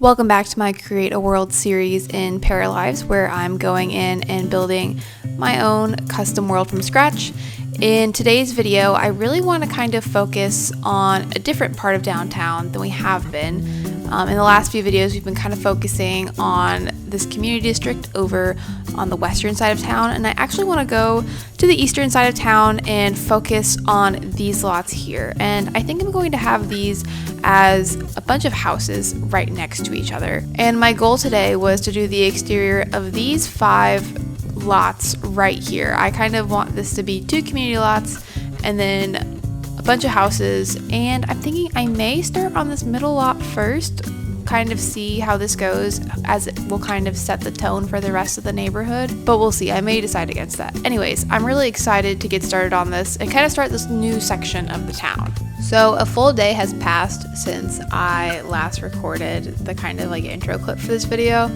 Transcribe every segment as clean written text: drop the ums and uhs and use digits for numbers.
Welcome back to my Create a World series in Paralives, where I'm going in and building my own custom world from scratch. In today's video, I really want to kind of focus on a different part of downtown than we have been. In the last few videos, we've been kind of focusing on this community district over on the western side of town, and I actually want to go to the eastern side of town and focus on these lots here. And I think I'm going to have these as a bunch of houses right next to each other. And my goal today was to do the exterior of these 5 lots right here. I kind of want this to be 2 community lots and then a bunch of houses, and I'm thinking I may start on this middle lot first, kind of see how this goes, as it will kind of set the tone for the rest of the neighborhood, but we'll see. I may decide against that. Anyways, I'm really excited to get started on this and kind of start this new section of the town. So a full day has passed since I last recorded the kind of like intro clip for this video,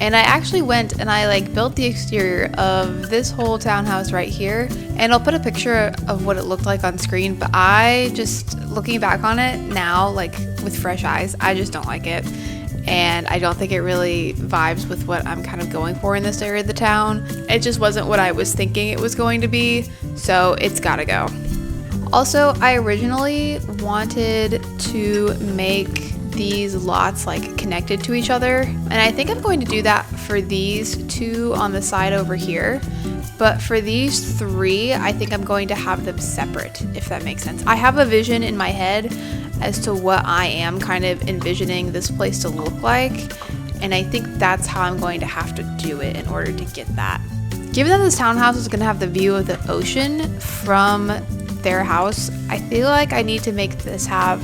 and I actually went and I built the exterior of this whole townhouse right here, and I'll put a picture of what it looked like on screen. But I just, looking back on it now, with fresh eyes, I just don't like it, and I don't think it really vibes with what I'm kind of going for in this area of the town. It just wasn't what I was thinking it was going to be, so it's gotta go. Also, I originally wanted to make these lots connected to each other, and I think I'm going to do that for these 2 on the side over here. But for these 3, I think I'm going to have them separate, if that makes sense. I have a vision in my head as to what I am kind of envisioning this place to look like, and I think that's how I'm going to have to do it in order to get that. Given that this townhouse is going to have the view of the ocean from their house, I feel like I need to make this have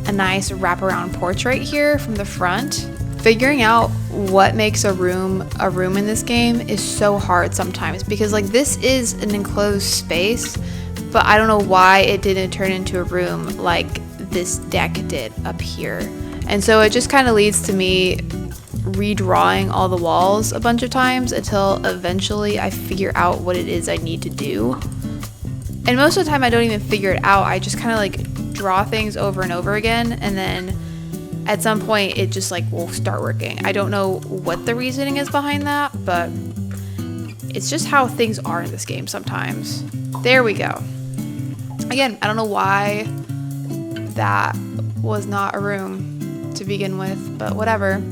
a nice wraparound porch right here from the front. Figuring out what makes a room in this game is so hard sometimes, because this is an enclosed space, but I don't know why it didn't turn into a room like this deck did up here. And so it just kind of leads to me redrawing all the walls a bunch of times until eventually I figure out what it is I need to do. And most of the time I don't even figure it out. I just kind of draw things over and over again, and then at some point it just will start working. I don't know what the reasoning is behind that, but it's just how things are in this game sometimes. There we go. Again, I don't know why that was not a room to begin with, but whatever.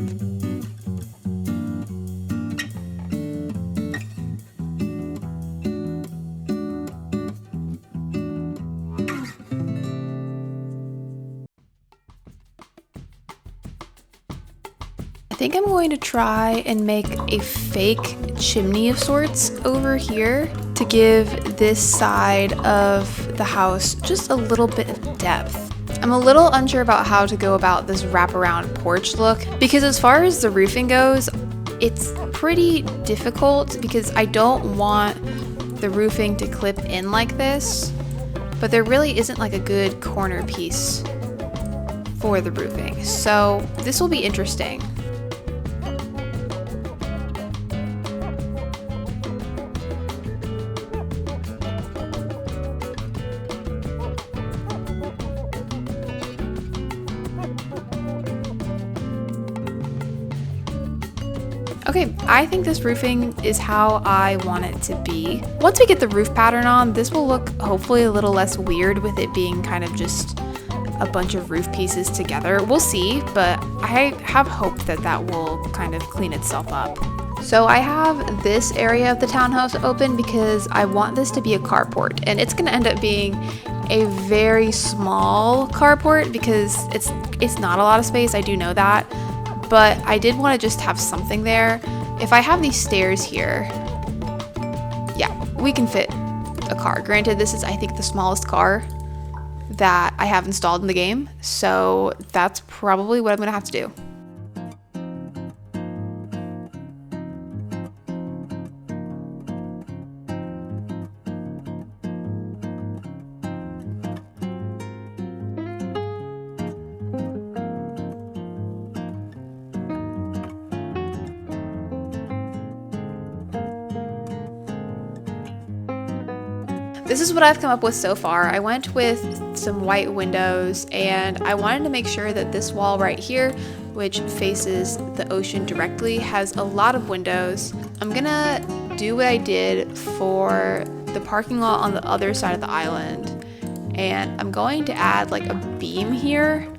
I think I'm going to try and make a fake chimney of sorts over here to give this side of the house just a little bit of depth. I'm a little unsure about how to go about this wraparound porch look, because as far as the roofing goes, it's pretty difficult because I don't want the roofing to clip in like this, but there really isn't a good corner piece for the roofing. So this will be interesting. Okay, I think this roofing is how I want it to be. Once we get the roof pattern on, this will look hopefully a little less weird with it being kind of just a bunch of roof pieces together. We'll see, but I have hope that that will kind of clean itself up. So I have this area of the townhouse open because I want this to be a carport, and it's gonna end up being a very small carport because it's not a lot of space, I do know that. But I did want to just have something there. If I have these stairs here, yeah, we can fit a car. Granted, this is, I think, the smallest car that I have installed in the game, so that's probably what I'm going to have to do. This is what I've come up with so far. I went with some white windows, and I wanted to make sure that this wall right here which faces the ocean directly, has a lot of windows. I'm gonna do what I did for the parking lot on the other side of the island, and I'm going to add like a beam here.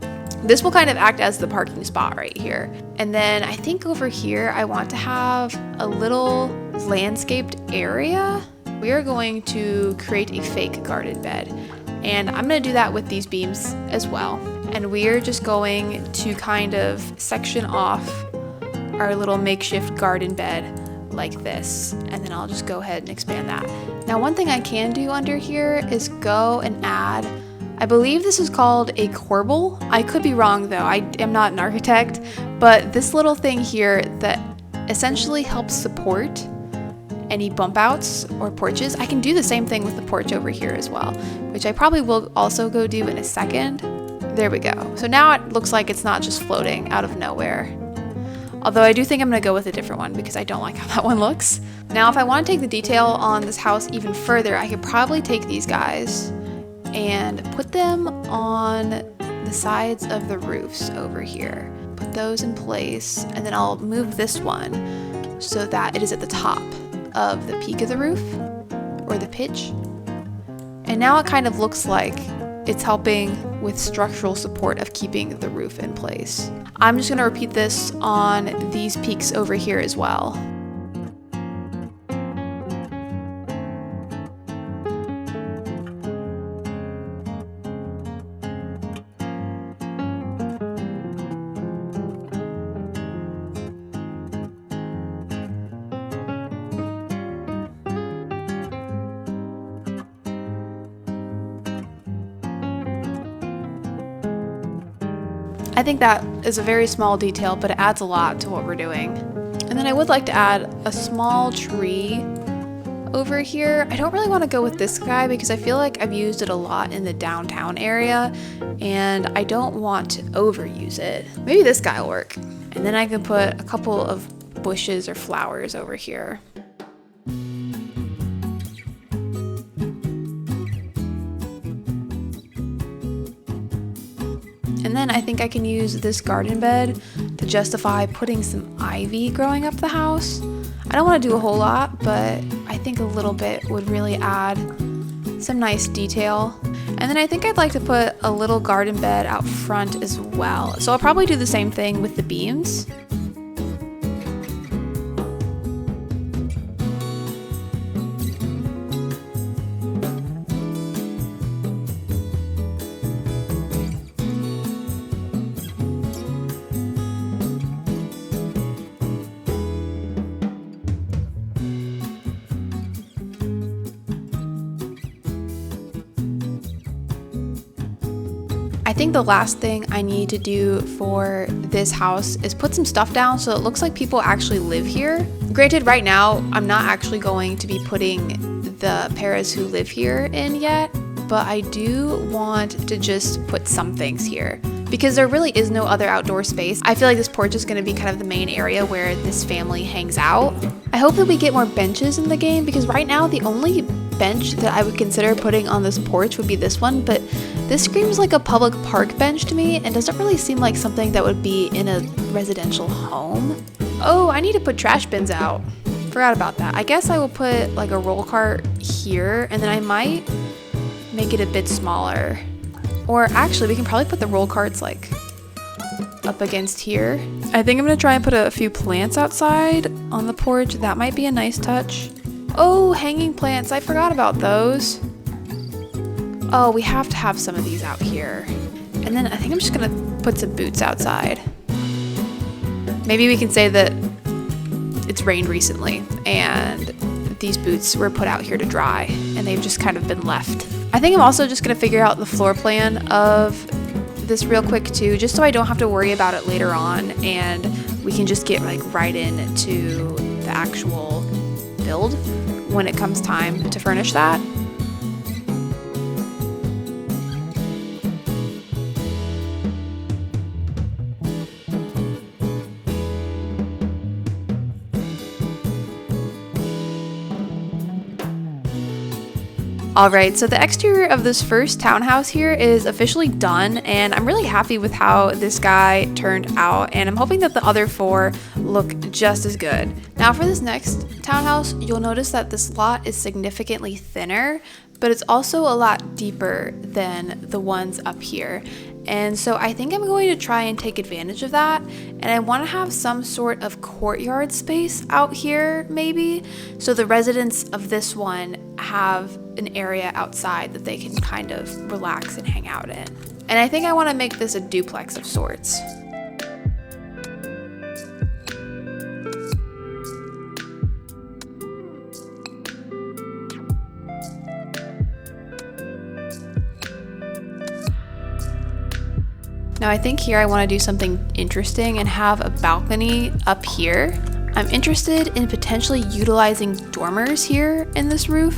This will kind of act as the parking spot right here. And then I think over here I want to have a little landscaped area. We are going to create a fake garden bed, and I'm going to do that with these beams as well. And we are just going to kind of section off our little makeshift garden bed like this, and then I'll just go ahead and expand that. Now, one thing I can do under here is go and add, I believe this is called a corbel. I could be wrong though, I am not an architect, but this little thing here that essentially helps support any bump outs or porches. I can do the same thing with the porch over here as well, which I probably will also go do in a second. There we go. So now it looks like it's not just floating out of nowhere. Although I do think I'm gonna go with a different one because I don't like how that one looks. Now, if I want to take the detail on this house even further, I could probably take these guys and put them on the sides of the roofs over here. Put those in place, and then I'll move this one so that it is at the top of the peak of the roof, or the pitch. And now it kind of looks like it's helping with structural support of keeping the roof in place. I'm just gonna repeat this on these peaks over here as well. I think that is a very small detail, but it adds a lot to what we're doing. And then I would like to add a small tree over here. I don't really want to go with this guy because I feel like I've used it a lot in the downtown area, and I don't want to overuse it. Maybe this guy will work. And then I can put a couple of bushes or flowers over here. And then I think I can use this garden bed to justify putting some ivy growing up the house. I don't want to do a whole lot, but I think a little bit would really add some nice detail. And then I think I'd like to put a little garden bed out front as well. So I'll probably do the same thing with the beams. I think the last thing I need to do for this house is put some stuff down so it looks like people actually live here. Granted, right now, I'm not actually going to be putting the paras who live here in yet, but I do want to just put some things here because there really is no other outdoor space. I feel like this porch is going to be kind of the main area where this family hangs out. I hope that we get more benches in the game because right now the only bench that I would consider putting on this porch would be this one, but this screams like a public park bench to me and doesn't really seem like something that would be in a residential home. Oh, I need to put trash bins out. Forgot about that. I guess I will put like a roll cart here, and then I might make it a bit smaller. Or actually, we can probably put the roll carts like up against here. I think I'm gonna try and put a few plants outside on the porch. That might be a nice touch. Oh, hanging plants. I forgot about those. Oh, we have to have some of these out here. And then I think I'm just gonna put some boots outside. Maybe we can say that it's rained recently and these boots were put out here to dry and they've just kind of been left. I think I'm also just gonna figure out the floor plan of this real quick too, just so I don't have to worry about it later on and we can just get like right into the actual build when it comes time to furnish that. Alright, so the exterior of this first townhouse here is officially done, and I'm really happy with how this guy turned out, and I'm hoping that the other 4 look just as good. Now for this next townhouse, you'll notice that this lot is significantly thinner, but it's also a lot deeper than the ones up here. And so I think I'm going to try and take advantage of that, and I want to have some sort of courtyard space out here maybe, so the residents of this one have an area outside that they can kind of relax and hang out in. And I think I want to make this a duplex of sorts. Now I think here I want to do something interesting and have a balcony up here. I'm interested in potentially utilizing dormers here in this roof.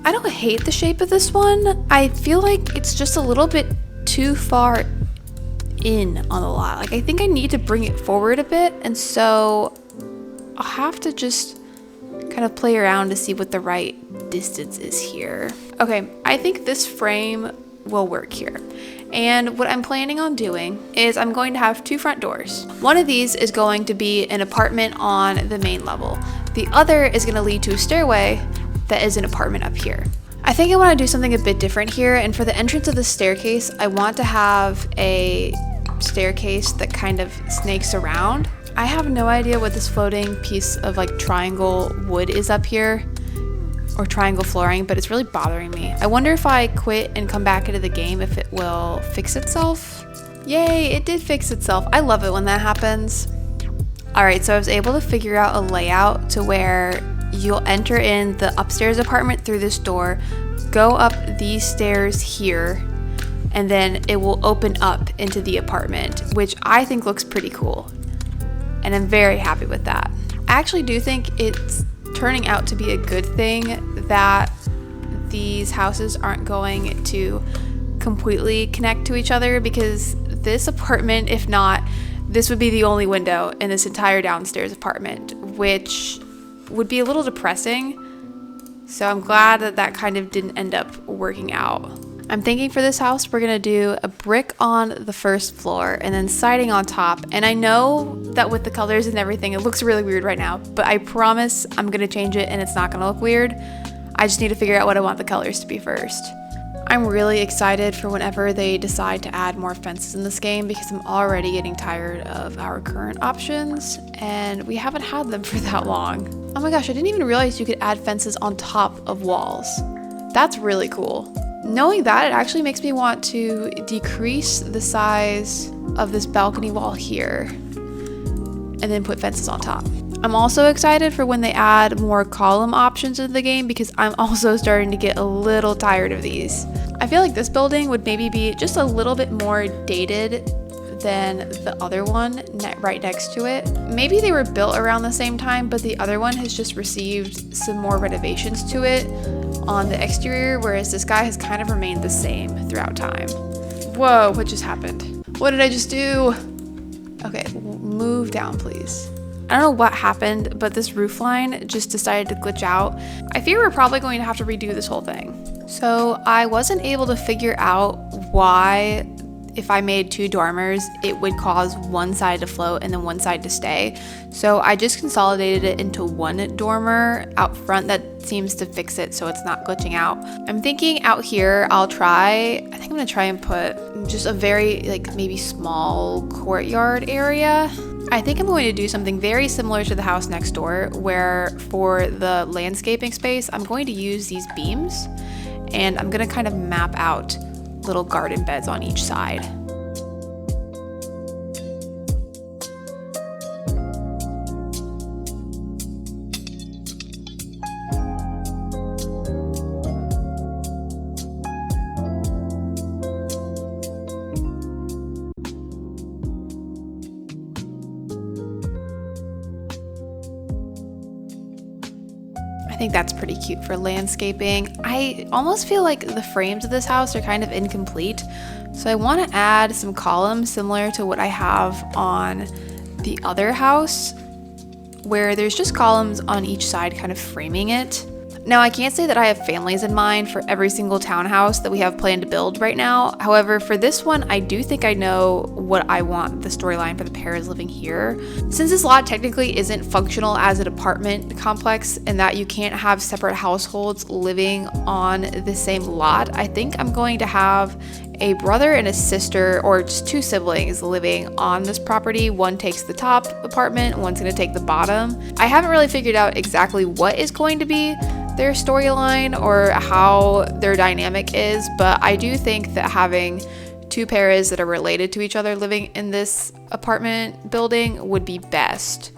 I don't hate the shape of this one. I feel like it's just a little bit too far in on the lot. Like I think I need to bring it forward a bit, and so I'll have to just kind of play around to see what the right distance is here. Okay, I think this frame will work here. And what I'm planning on doing is I'm going to have 2 front doors. One of these is going to be an apartment on the main level. The other is going to lead to a stairway that is an apartment up here. I think I want to do something a bit different here, and for the entrance of the staircase, I want to have a staircase that kind of snakes around. I have no idea what this floating piece of like triangle wood is up here, or triangle flooring, but it's really bothering me. I wonder if I quit and come back into the game if it will fix itself. Yay, it did fix itself. I love it when that happens. Alright, so I was able to figure out a layout to where you'll enter in the upstairs apartment through this door, go up these stairs here, and then it will open up into the apartment, which I think looks pretty cool. And I'm very happy with that. I actually do think it's turning out to be a good thing that these houses aren't going to completely connect to each other, because this apartment, if not, this would be the only window in this entire downstairs apartment, which would be a little depressing. So I'm glad that that kind of didn't end up working out. I'm thinking for this house, we're gonna do a brick on the first floor and then siding on top. And I know that with the colors and everything, it looks really weird right now, but I promise I'm gonna change it and it's not gonna look weird. I just need to figure out what I want the colors to be first. I'm really excited for whenever they decide to add more fences in this game, because I'm already getting tired of our current options and we haven't had them for that long. Oh my gosh, I didn't even realize you could add fences on top of walls. That's really cool. Knowing that, it actually makes me want to decrease the size of this balcony wall here and then put fences on top. I'm also excited for when they add more column options in the game, because I'm also starting to get a little tired of these. I feel like this building would maybe be just a little bit more dated than the other one right next to it. Maybe they were built around the same time, but the other one has just received some more renovations to it on the exterior, whereas this guy has kind of remained the same throughout time. Whoa, what just happened? What did I just do? Okay, move down, please. I don't know what happened, but this roof line just decided to glitch out. I fear we're probably going to have to redo this whole thing. So I wasn't able to figure out why, if I made 2 dormers, it would cause one side to float and then one side to stay. So I just consolidated it into 1 dormer out front. That seems to fix it so it's not glitching out. I'm thinking out here I think I'm gonna try and put just a very maybe small courtyard area. I think I'm going to do something very similar to the house next door, where for the landscaping space, I'm going to use these beams and I'm gonna kind of map out little garden beds on each side. I think that's pretty cute for landscaping. I almost feel like the frames of this house are kind of incomplete, so I want to add some columns similar to what I have on the other house, where there's just columns on each side kind of framing it. Now, I can't say that I have families in mind for every single townhouse that we have planned to build right now. However, for this one, I do think I know what I want the storyline for the pairs living here. Since this lot technically isn't functional as an apartment complex and that you can't have separate households living on the same lot, I think I'm going to have a brother and a sister, or just two siblings, living on this property. One takes the top apartment, one's gonna take the bottom. I haven't really figured out exactly what is going to be their storyline or how their dynamic is, but I do think that having two pairs that are related to each other living in this apartment building would be best.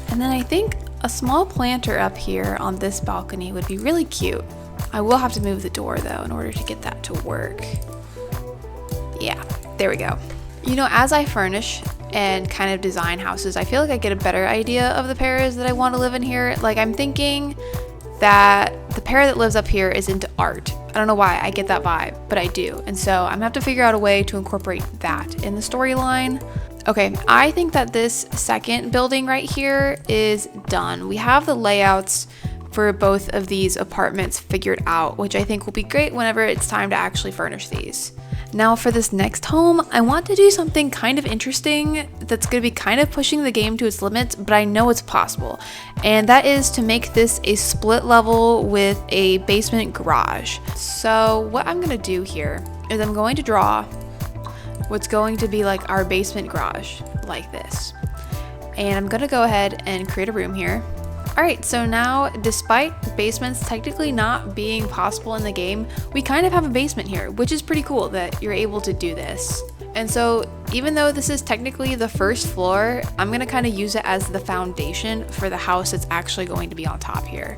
And then I think a small planter up here on this balcony would be really cute. I will have to move the door though in order to get that to work. Yeah, there we go. You know, as I furnish and kind of design houses, I feel like I get a better idea of the pairs that I want to live in here. Like, I'm thinking that the pair that lives up here is into art. I don't know why I get that vibe, but I do. And so I'm gonna have to figure out a way to incorporate that in the storyline. Okay, I think that this second building right here is done. We have the layouts for both of these apartments figured out, which I think will be great whenever it's time to actually furnish these. Now for this next home, I want to do something kind of interesting that's going to be kind of pushing the game to its limits, but I know it's possible. And that is to make this a split level with a basement garage. So what I'm going to do here is I'm going to draw what's going to be like our basement garage, like this. And I'm gonna go ahead and create a room here. All right, so now, despite basements technically not being possible in the game, we kind of have a basement here, which is pretty cool that you're able to do this. And so even though this is technically the first floor, I'm gonna kind of use it as the foundation for the house that's actually going to be on top here.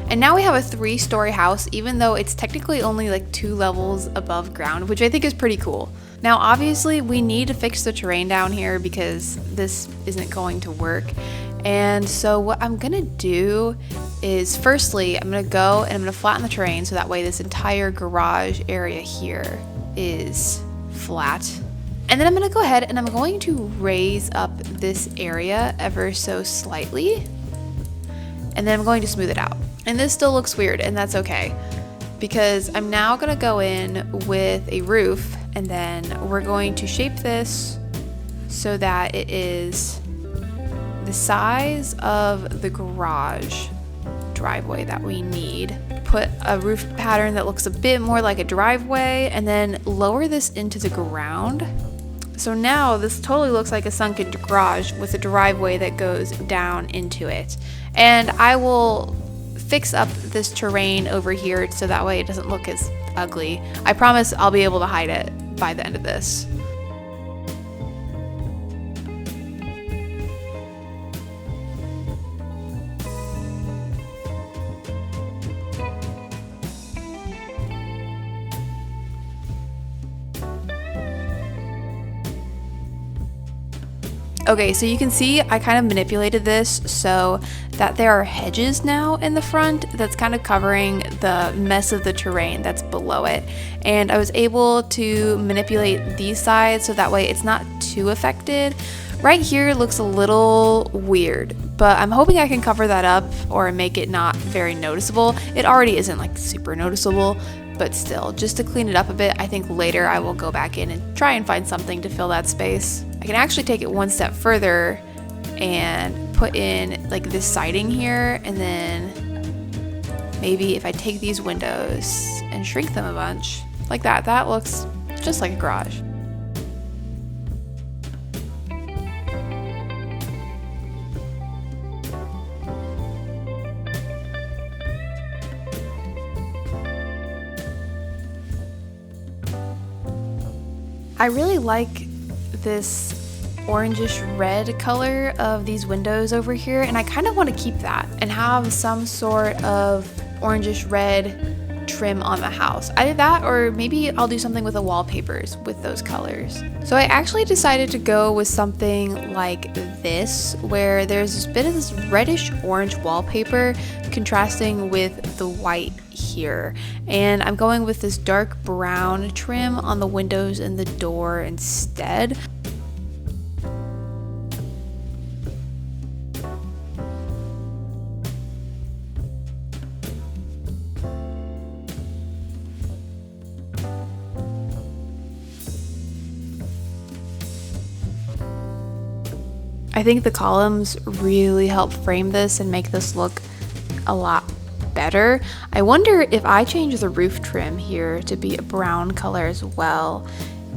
And now we have a 3-story house, even though it's technically only like 2 levels above ground, which I think is pretty cool. Now, obviously, we need to fix the terrain down here because this isn't going to work. And so what I'm gonna do is, firstly, I'm gonna go and I'm gonna flatten the terrain so that way this entire garage area here is flat. And then I'm gonna go ahead and I'm going to raise up this area ever so slightly. And then I'm going to smooth it out. And this still looks weird, and that's okay, because I'm now gonna go in with a roof, and then we're going to shape this so that it is the size of the garage driveway that we need. Put a roof pattern that looks a bit more like a driveway, and then lower this into the ground. So now this totally looks like a sunken garage with a driveway that goes down into it. And I will fix up this terrain over here so that way it doesn't look as ugly. I promise I'll be able to hide it by the end of this. Okay, so you can see I kind of manipulated this so that there are hedges now in the front that's kind of covering the mess of the terrain that's below it. And I was able to manipulate these sides so that way it's not too affected. Right here looks a little weird, but I'm hoping I can cover that up or make it not very noticeable. It already isn't like super noticeable, but still, just to clean it up a bit. I think later I will go back in and try and find something to fill that space. I can actually take it one step further and put in like this siding here, and then maybe if I take these windows and shrink them a bunch like that, that looks just like a garage. I really like this orangish red color of these windows over here, and I kind of want to keep that and have some sort of orangish red trim on the house. Either that, or maybe I'll do something with the wallpapers with those colors. So I actually decided to go with something like this, where there's this bit of this reddish orange wallpaper contrasting with the white here, and I'm going with this dark brown trim on the windows and the door instead. I think the columns really help frame this and make this look a lot better. I wonder if I change the roof trim here to be a brown color as well,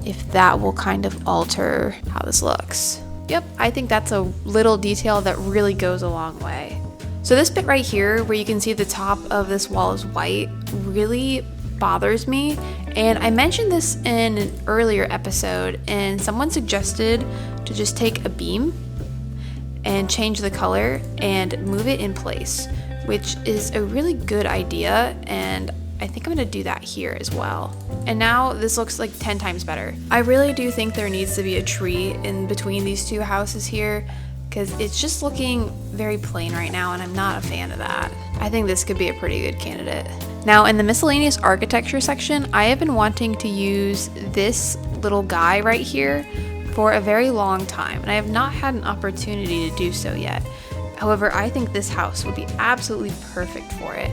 if that will kind of alter how this looks. Yep, I think that's a little detail that really goes a long way. So this bit right here, where you can see the top of this wall is white, really bothers me. And I mentioned this in an earlier episode, and someone suggested to just take a beam and change the color and move it in place, which is a really good idea, and I think I'm gonna do that here as well. And now this looks like 10 times better. I really do think there needs to be a tree in between these two houses here, because it's just looking very plain right now, and I'm not a fan of that. I think this could be a pretty good candidate. Now in the miscellaneous architecture section, I have been wanting to use this little guy right here for a very long time, and I have not had an opportunity to do so yet. However, I think this house would be absolutely perfect for it,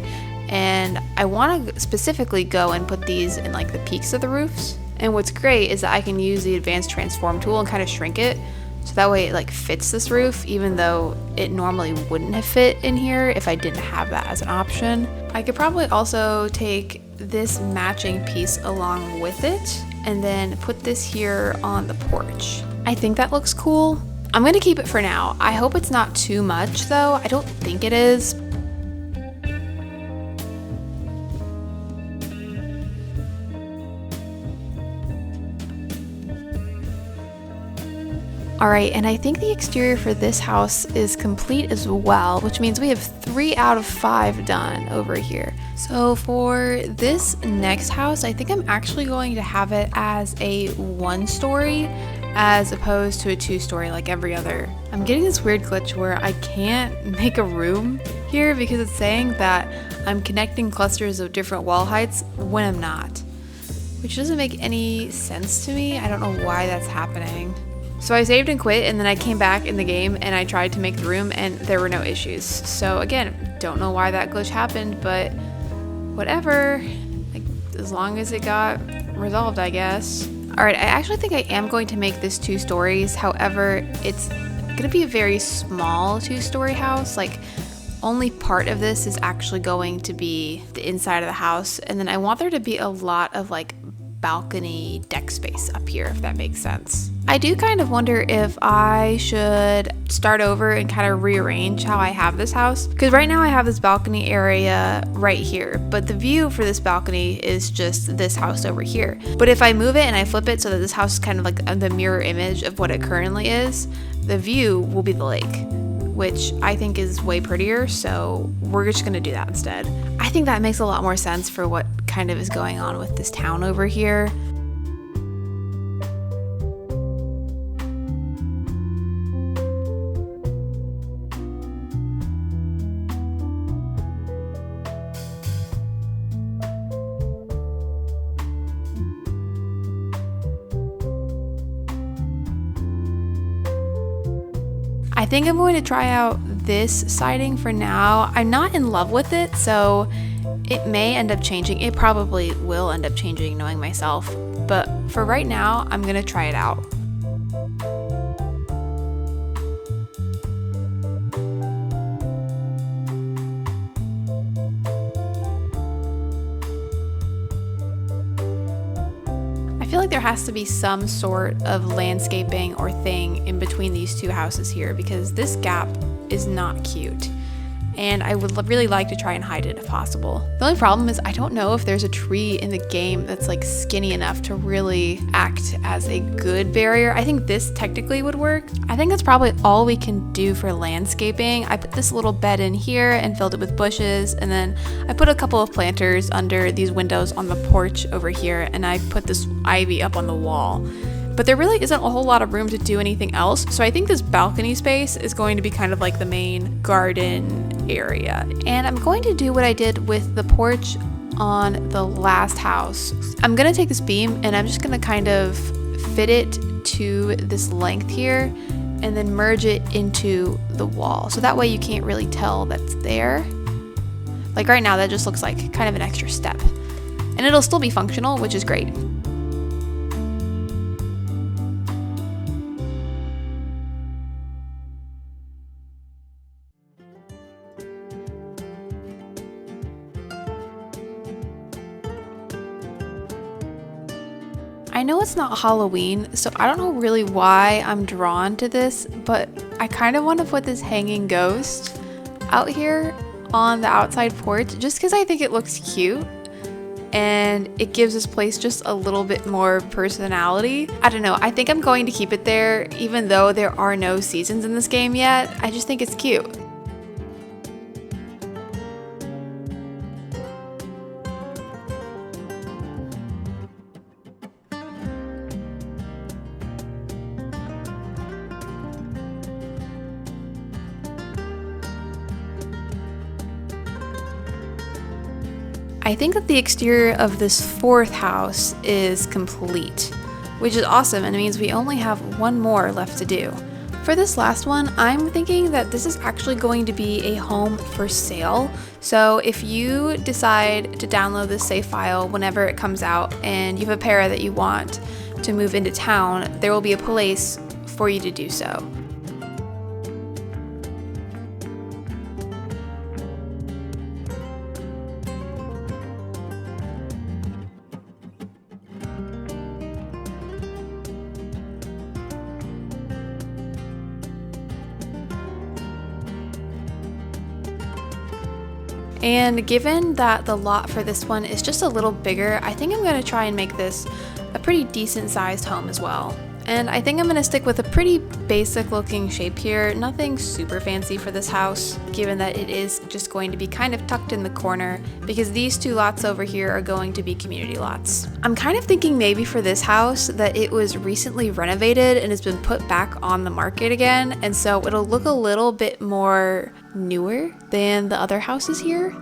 and I want to specifically go and put these in like the peaks of the roofs. And what's great is that I can use the advanced transform tool and kind of shrink it, so that way it like fits this roof, even though it normally wouldn't have fit in here if I didn't have that as an option. I could probably also take this matching piece along with it and then put this here on the porch. I think that looks cool. I'm gonna keep it for now. I hope it's not too much though. I don't think it is. All right, and I think the exterior for this house is complete as well, which means we have 3 out of 5 done over here. So for this next house, I think I'm actually going to have it as a 1-story as opposed to a 2-story like every other. I'm getting this weird glitch where I can't make a room here because it's saying that I'm connecting clusters of different wall heights when I'm not, which doesn't make any sense to me. I don't know why that's happening. So I saved and quit, and then I came back in the game and I tried to make the room and there were no issues. So again, don't know why that glitch happened, but whatever, like, as long as it got resolved, I guess. All right, I actually think I am going to make this 2 stories. However, it's gonna be a very small 2-story house. Like, only part of this is actually going to be the inside of the house. And then I want there to be a lot of like balcony deck space up here, if that makes sense. I do kind of wonder if I should start over and kind of rearrange how I have this house, because right now I have this balcony area right here, but the view for this balcony is just this house over here. But if I move it and I flip it so that this house is kind of like the mirror image of what it currently is, the view will be the lake, which I think is way prettier, so we're just gonna do that instead. I think that makes a lot more sense for what kind of is going on with this town over here. I think I'm going to try out this siding for now. I'm not in love with it, so it may end up changing. It probably will end up changing, knowing myself. But for right now, I'm gonna try it out. has to be some sort of landscaping or thing in between these two houses here, because this gap is not cute. And I would really like to try and hide it if possible. The only problem is I don't know if there's a tree in the game that's like skinny enough to really act as a good barrier. I think this technically would work. I think that's probably all we can do for landscaping. I put this little bed in here and filled it with bushes, and then I put a couple of planters under these windows on the porch over here, and I put this ivy up on the wall. But there really isn't a whole lot of room to do anything else, so I think this balcony space is going to be kind of like the main garden area. And I'm going to do what I did with the porch on the last house. I'm gonna take this beam and I'm just gonna kind of fit it to this length here and then merge it into the wall. So that way you can't really tell that's there. Like right now, that just looks like kind of an extra step. And it'll still be functional, which is great. I know it's not Halloween, so I don't know really why I'm drawn to this, but I kind of want to put this hanging ghost out here on the outside porch just because I think it looks cute and it gives this place just a little bit more personality. I don't know, I think I'm going to keep it there even though there are no seasons in this game yet. I just think it's cute. I think that the exterior of this fourth house is complete, which is awesome, and it means we only have one more left to do. For this last one, I'm thinking that this is actually going to be a home for sale. So if you decide to download this save file whenever it comes out and you have a para that you want to move into town, there will be a place for you to do so. And given that the lot for this one is just a little bigger, I think I'm going to try and make this a pretty decent sized home as well. And I think I'm going to stick with a pretty basic looking shape here, nothing super fancy for this house, given that it is just going to be kind of tucked in the corner because these two lots over here are going to be community lots. I'm kind of thinking maybe for this house that it was recently renovated and has been put back on the market again, and so it'll look a little bit more newer than the other houses here.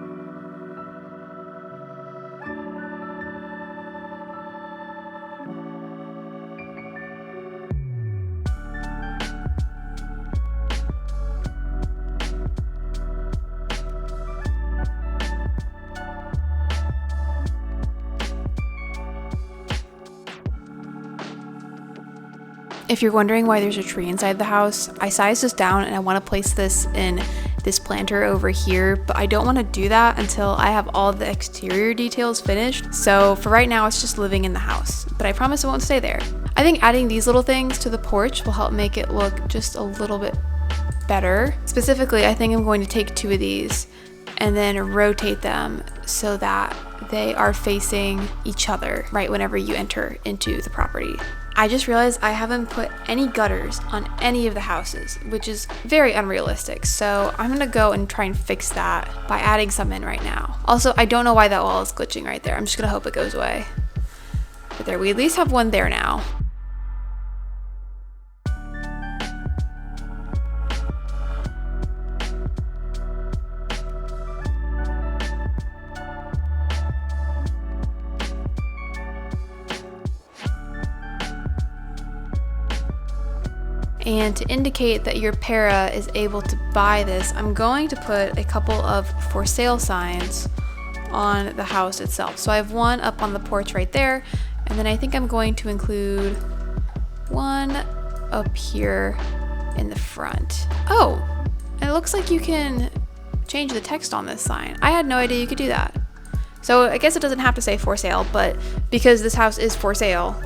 If you're wondering why there's a tree inside the house, I sized this down and I want to place this in this planter over here, but I don't want to do that until I have all the exterior details finished. So for right now, it's just living in the house, but I promise it won't stay there. I think adding these little things to the porch will help make it look just a little bit better. Specifically, I think I'm going to take two of these and then rotate them so that they are facing each other right whenever you enter into the property. I just realized I haven't put any gutters on any of the houses, which is very unrealistic. So I'm gonna go and try and fix that by adding some in right now. Also, I don't know why that wall is glitching right there. I'm just gonna hope it goes away. But there, we at least have one there now. And to indicate that your para is able to buy this, I'm going to put a couple of for sale signs on the house itself. So I have one up on the porch right there, and then I think I'm going to include one up here in the front. Oh, and it looks like you can change the text on this sign. I had no idea you could do that. So I guess it doesn't have to say for sale, but because this house is for sale,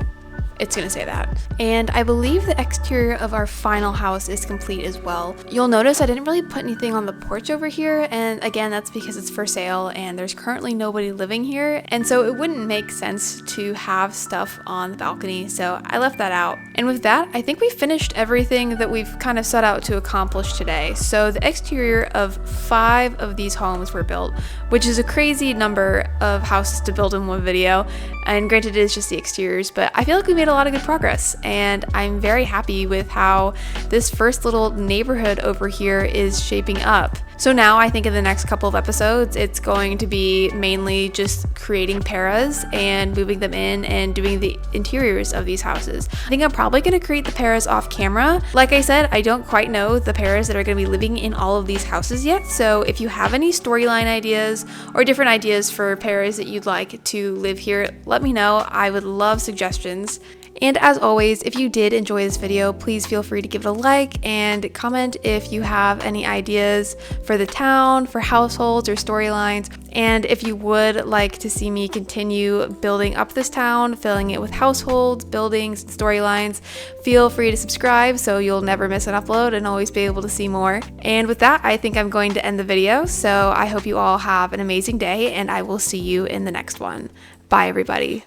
it's gonna say that. And I believe the exterior of our final house is complete as well. You'll notice I didn't really put anything on the porch over here, and again, that's because it's for sale and there's currently nobody living here, and so it wouldn't make sense to have stuff on the balcony, so I left that out. And with that, I think we finished everything that we've kind of set out to accomplish today. So the exterior of 5 of these homes were built, which is a crazy number of houses to build in one video, and granted it is just the exteriors, but I feel like we made a lot of good progress, and I'm very happy with how this first little neighborhood over here is shaping up. So now I think in the next couple of episodes, it's going to be mainly just creating paras and moving them in and doing the interiors of these houses. I think I'm probably going to create the paras off camera. Like I said, I don't quite know the paras that are going to be living in all of these houses yet. So if you have any storyline ideas or different ideas for paras that you'd like to live here, let me know. I would love suggestions. And as always, if you did enjoy this video, please feel free to give it a like and comment if you have any ideas for the town, for households or storylines. And if you would like to see me continue building up this town, filling it with households, buildings, and storylines, feel free to subscribe so you'll never miss an upload and always be able to see more. And with that, I think I'm going to end the video. So I hope you all have an amazing day, and I will see you in the next one. Bye, everybody.